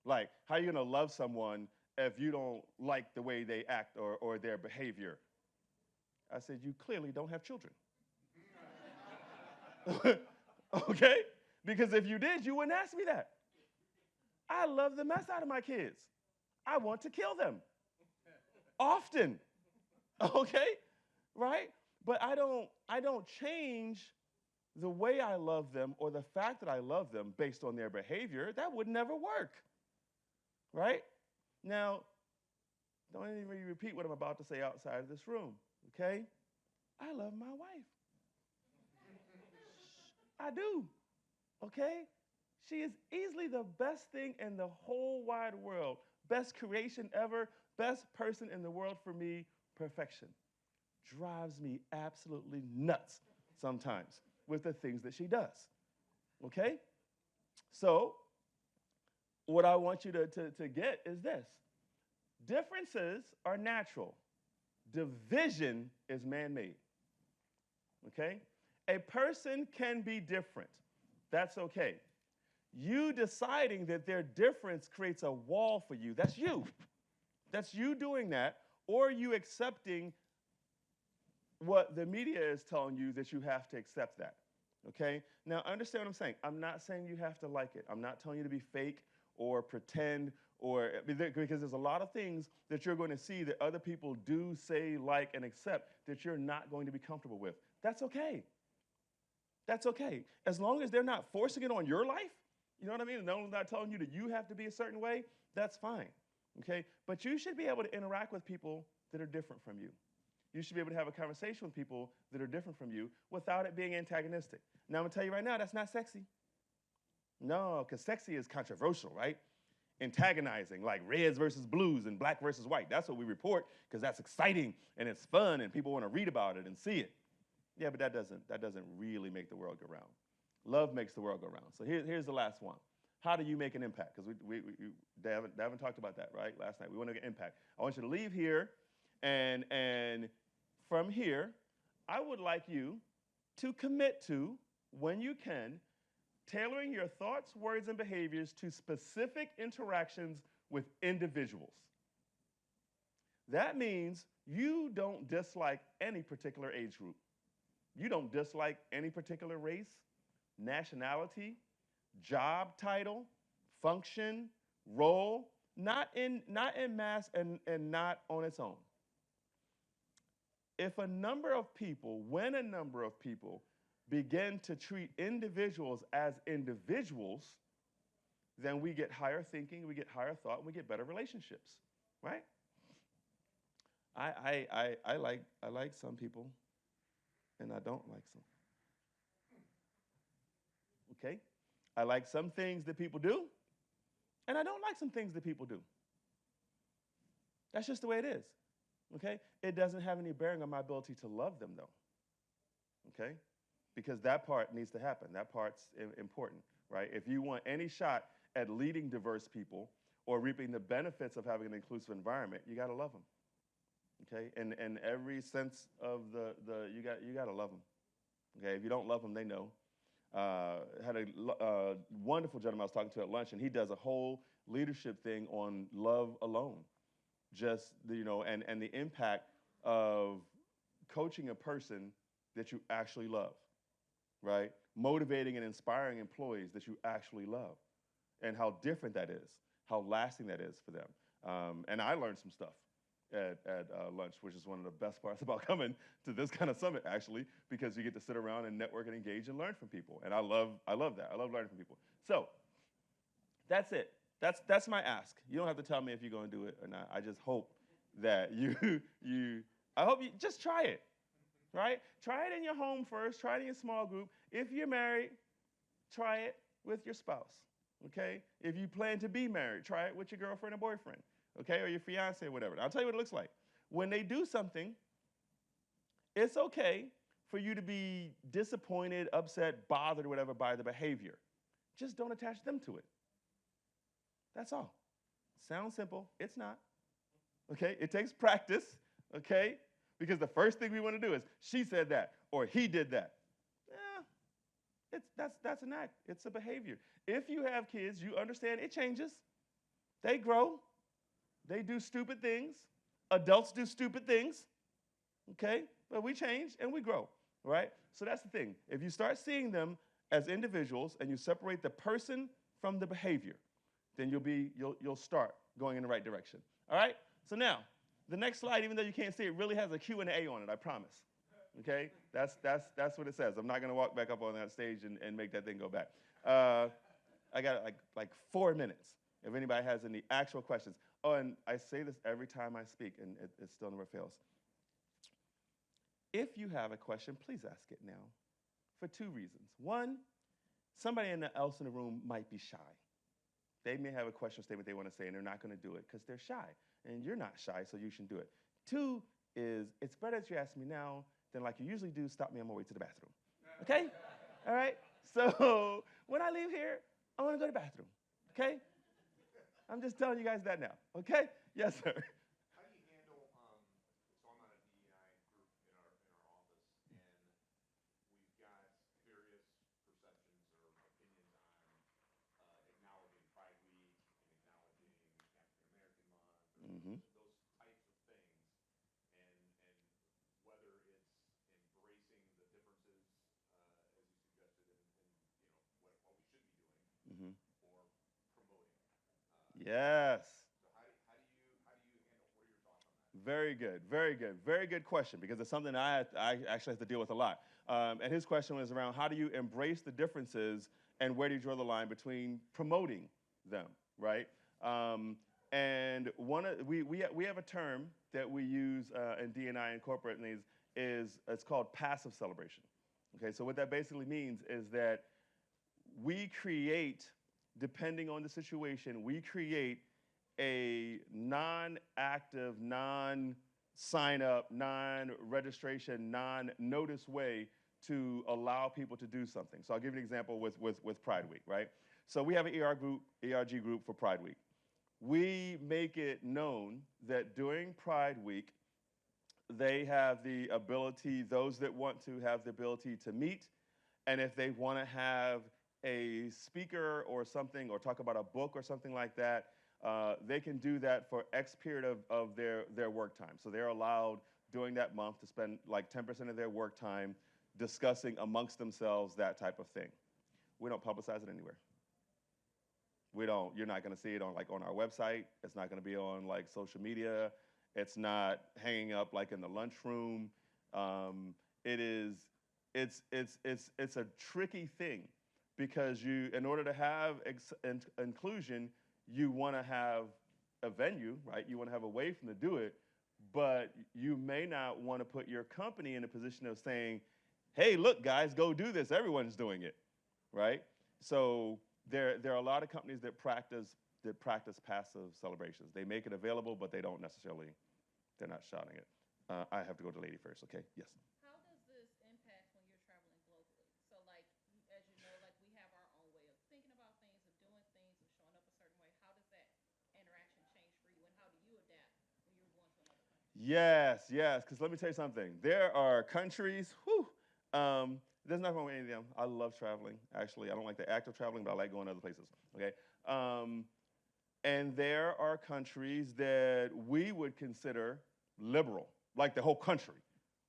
Speaker 1: Like, how are you going to love someone if you don't like the way they act or their behavior? I said, you clearly don't have children. Okay? Because if you did, you wouldn't ask me that. I love the mess out of my kids. I want to kill them. Often. Okay? Right? But I don't change the way I love them or the fact that I love them based on their behavior. That would never work. Right? Now, don't even repeat what I'm about to say outside of this room. Okay? I love my wife. I do. Okay? She is easily the best thing in the whole wide world. Best creation ever, best person in the world for me, perfection. Drives me absolutely nuts sometimes with the things that she does. Okay? So, what I want you to get is this: differences are natural, division is man made. Okay? A person can be different. That's okay. You deciding that their difference creates a wall for you, that's you. That's you doing that, or you accepting what the media is telling you that you have to accept that. Okay? Now, understand what I'm saying. I'm not saying you have to like it. I'm not telling you to be fake or pretend or because there's a lot of things that you're going to see that other people do say, like, and accept that you're not going to be comfortable with. That's okay. That's okay. As long as they're not forcing it on your life, you know what I mean? No one's not telling you that you have to be a certain way, that's fine. Okay? But you should be able to interact with people that are different from you. You should be able to have a conversation with people that are different from you without it being antagonistic. Now, I'm gonna tell you right now, that's not sexy. No, because sexy is controversial, right? Antagonizing, like reds versus blues and black versus white. That's what we report because that's exciting and it's fun and people want to read about it and see it. Yeah, but that doesn't really make the world go round. Love makes the world go round. So here's the last one. How do you make an impact? Because Davin talked about that, right, last night. We want to get impact. I want you to leave here, and from here, I would like you to commit to, when you can, tailoring your thoughts, words, and behaviors to specific interactions with individuals. That means you don't dislike any particular age group. You don't dislike any particular race, nationality, job title, function, role, not in mass and not on its own. If a number of people, when a number of people begin to treat individuals as individuals, then we get higher thinking, we get higher thought, and we get better relationships, right? I like some people, and I don't like some. Okay? I like some things that people do, and I don't like some things that people do. That's just the way it is. Okay? It doesn't have any bearing on my ability to love them, though. Okay? Because that part needs to happen. That part's important, right? If you want any shot at leading diverse people or reaping the benefits of having an inclusive environment, you got to love them. Okay? In every sense of you got to love them. Okay? If you don't love them, they know. Had a wonderful gentleman I was talking to at lunch, and he does a whole leadership thing on love alone. Just, and the impact of coaching a person that you actually love, right? Motivating and inspiring employees that you actually love, and how different that is, how lasting that is for them. And I learned some stuff at lunch, which is one of the best parts about coming to this kind of summit, actually, because you get to sit around and network and engage and learn from people. And I love that. I love learning from people. So that's it. That's my ask. You don't have to tell me if you're going to do it or not. I just hope that I hope you just try it, right? Try it in your home first. Try it in your small group. If you're married, try it with your spouse, okay? If you plan to be married, try it with your girlfriend or boyfriend, okay, or your fiance or whatever. I'll tell you what it looks like. When they do something, it's okay for you to be disappointed, upset, bothered, or whatever by the behavior. Just don't attach them to it. That's all. Sounds simple. It's not. Okay? It takes practice, okay? Because the first thing we want to do is, she said that, or he did that. That's an act. It's a behavior. If you have kids, you understand it changes. They grow. They do stupid things. Adults do stupid things. Okay? But we change and we grow, right? So that's the thing. If you start seeing them as individuals and you separate the person from the behavior, then you'll start going in the right direction. All right? So now, the next slide, even though you can't see it, really has a Q and A on it, I promise. Okay? That's what it says. I'm not going to walk back up on that stage and make that thing go back. I got like 4 minutes if anybody has any actual questions. Oh, and I say this every time I speak, and it still never fails. If you have a question, please ask it now for 2 reasons. One, Somebody else in the room might be shy. They may have a question statement they want to say, and they're not going to do it because they're shy. And you're not shy, so you should do it. Two is, it's better that you ask me now than like you usually do, stop me on my way to the bathroom. Okay? All right? So when I leave here, I want to go to the bathroom. Okay? I'm just telling you guys that now. Okay? Yes, sir.
Speaker 2: How do you handle, so I'm on a DEI group in our office, and we've got various perceptions or opinions on acknowledging Pride Week and acknowledging African American Month, or
Speaker 1: Mm-hmm.
Speaker 2: those types of things, and whether it's embracing the differences, as you suggested, what we should be doing,
Speaker 1: Mm-hmm.
Speaker 2: or promoting.
Speaker 1: Yes.
Speaker 2: So how do you handle? What are your thoughts on that?
Speaker 1: Very good, very good, very good question because it's something I actually have to deal with a lot. And his question was around how do you embrace the differences and where do you draw the line between promoting them, right? And we have a term that we use in D&I and corporate needs is it's called passive celebration. Okay, so what that basically means is that we create, depending on the situation, we create a non-active, non-sign up, non-registration, non-notice way to allow people to do something. So I'll give you an example with Pride Week, right? So we have an ERG group for Pride Week. We make it known that during Pride Week, they have the ability, those that want to have the ability to meet, and if they want to have a speaker or something, or talk about a book or something like that, they can do that for X period of their work time. So they're allowed during that month to spend like 10% of their work time discussing amongst themselves that type of thing. We don't publicize it anywhere. We don't. You're not going to see it on like on our website. It's not going to be on like social media. It's not hanging up like in the lunchroom. It is. It's a tricky thing because in order to have inclusion, you want to have a venue, right? You want to have a way for them to do it, but you may not want to put your company in a position of saying, "Hey, look, guys, go do this. Everyone's doing it," right? So there are a lot of companies that practice passive celebrations. They make it available, but they're not shouting it. I have to go to lady first. Okay? Yes.
Speaker 3: How does this impact when you're traveling globally? So, like, as you know, like we have our own way of thinking about things, of doing things, of showing up a certain way. How does that interaction change for you, and how do you adapt when you're going to another country?
Speaker 1: Yes, yes. Because let me tell you something. There are countries. Whew, there's nothing wrong with any of them. I love traveling. Actually, I don't like the act of traveling, but I like going to other places. Okay. And there are countries that we would consider liberal, like the whole country.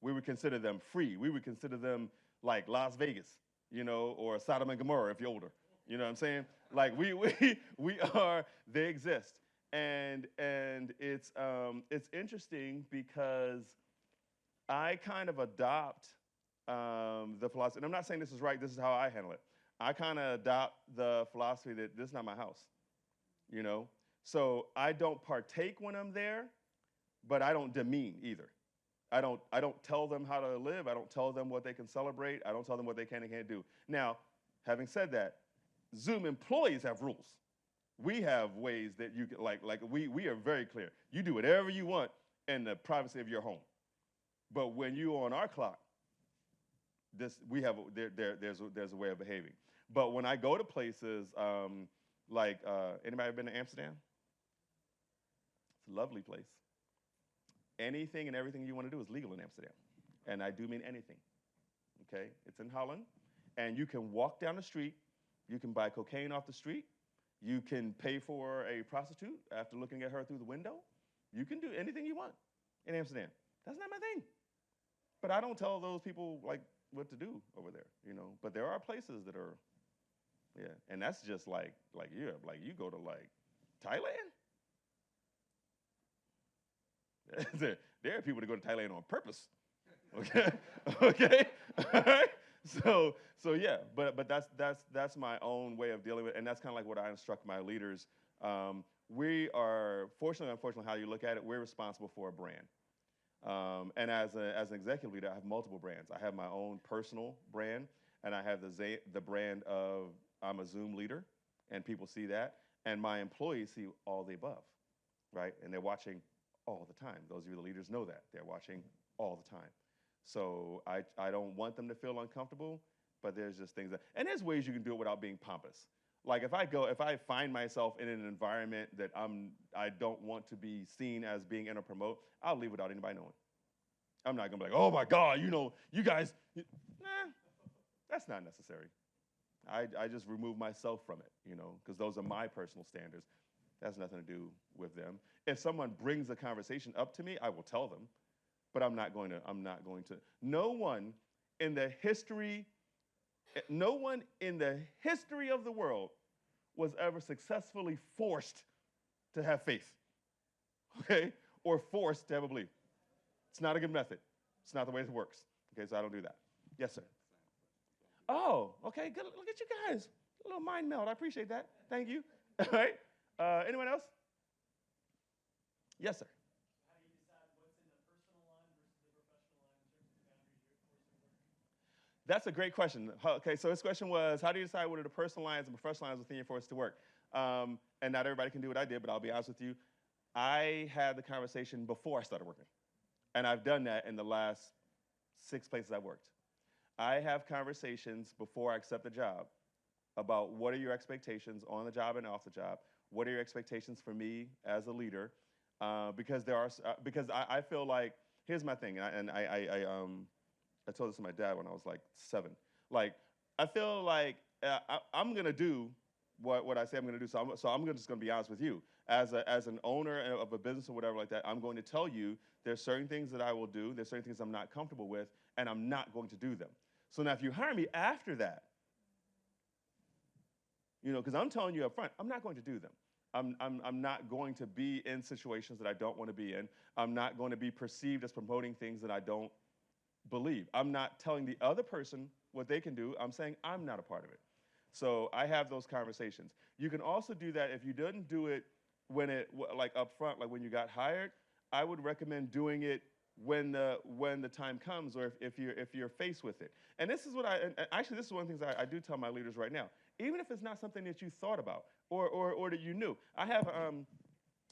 Speaker 1: We would consider them free. We would consider them like Las Vegas, or Sodom and Gomorrah if you're older. You know what I'm saying? Like we are. They exist, and it's interesting because I kind of adopt the philosophy, and I'm not saying this is right. This is how I handle it. I kind of adopt the philosophy that this is not my house. you know? So I don't partake when I'm there, but I don't demean either. I don't tell them how to live. I don't tell them what they can celebrate. I don't tell them what they can and can't do. Now, having said that, Zoom employees have rules. We have ways that you can, we are very clear. You do whatever you want in the privacy of your home. But when you're on our clock, there's a way of behaving. But when I go to places anybody ever been to Amsterdam? It's a lovely place. Anything and everything you want to do is legal in Amsterdam. And I do mean anything, okay? It's in Holland, and you can walk down the street, you can buy cocaine off the street, you can pay for a prostitute after looking at her through the window. You can do anything you want in Amsterdam. That's not my thing. But I don't tell those people what to do over there, But there are places that are, yeah, and that's just you go to Thailand. There are people that go to Thailand on purpose. Okay, okay, all right. So yeah, but that's my own way of dealing with it, and that's kind of like what I instruct my leaders. We are fortunately, unfortunately, how you look at it, we're responsible for a brand. And as an executive leader, I have multiple brands. I have my own personal brand, and I have the brand of I'm a Zoom leader, and people see that, and my employees see all the above, right? And they're watching all the time. Those of you the leaders know that. They're watching all the time. So I don't want them to feel uncomfortable, but there's just things that, and there's ways you can do it without being pompous. Like if I find myself in an environment that I don't want to be seen as being in or promote, I'll leave without anybody knowing. I'm not gonna be like, oh my God, you guys, nah, that's not necessary. I just remove myself from it, because those are my personal standards. That has nothing to do with them. If someone brings a conversation up to me, I will tell them, but I'm not going to. No one in the history of the world was ever successfully forced to have faith, okay, or forced to have a belief. It's not a good method. It's not the way it works. Okay, so I don't do that. Yes, sir. Oh, okay, good. Look at you guys. A little mind meld. I appreciate that. Thank you. All right. Anyone else? Yes, sir.
Speaker 4: How do you decide what's in the personal line versus the professional line in terms of the boundaries you're forced to work?
Speaker 1: That's a great question. Okay, so this question was, how do you decide what are the personal lines and professional lines within your force to work? And not everybody can do what I did, but I'll be honest with you. I had the conversation before I started working. And I've done that in the last 6 places I've worked. I have conversations before I accept a job about what are your expectations on the job and off the job. What are your expectations for me as a leader? Because I feel like, here's my thing, and I told this to my dad when I was like 7. Like, I feel like I'm gonna do what I say I'm gonna do. So I'm just gonna be honest with you. As an owner of a business or whatever like that, I'm going to tell you there's certain things that I will do, there's certain things I'm not comfortable with, and I'm not going to do them. So now if you hire me after that, because I'm telling you up front, I'm not going to do them. I'm not going to be in situations that I don't want to be in. I'm not going to be perceived as promoting things that I don't believe. I'm not telling the other person what they can do. I'm saying I'm not a part of it. So I have those conversations. You can also do that if you didn't do it like up front, like when you got hired. I would recommend doing it when the time comes, or if you're faced with it. And this is what actually this is one of the things I do tell my leaders right now. Even if it's not something that you thought about or that you knew. I have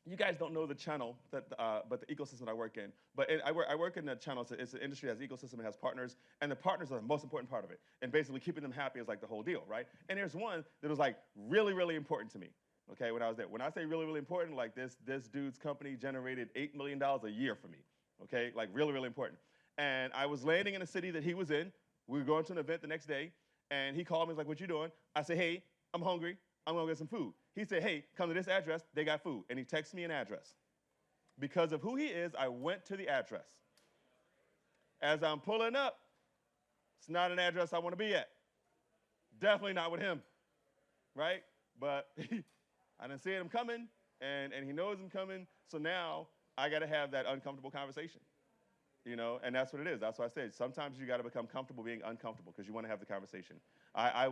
Speaker 1: you guys don't know the channel but the ecosystem that I work in. But I work in the channel. It's an industry that has ecosystem, it has partners, and the partners are the most important part of it. And basically keeping them happy is like the whole deal, right? And there's one that was like really, really important to me. Okay, when I was there. When I say really, really important, like this dude's company generated $8 million a year for me. Okay, like really, really important. And I was landing in a city that he was in. We were going to an event the next day, and he called me. He's like, "What you doing?" I said, "Hey, I'm hungry. I'm gonna get some food." He said, "Hey, come to this address. They got food." And he texted me an address. Because of who he is, I went to the address. As I'm pulling up, it's not an address I want to be at. Definitely not with him, right? But I didn't see him coming, and he knows I'm coming. So now I got to have that uncomfortable conversation, and that's what it is. That's why I said sometimes you got to become comfortable being uncomfortable because you want to have the conversation. I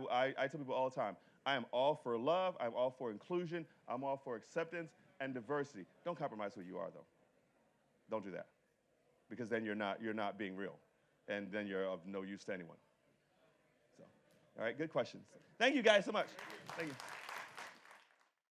Speaker 1: tell people all the time, I am all for love. I'm all for inclusion. I'm all for acceptance and diversity. Don't compromise who you are, though. Don't do that, because then you're not being real, and then you're of no use to anyone. So, all right, good questions. Thank you guys so much. Thank you.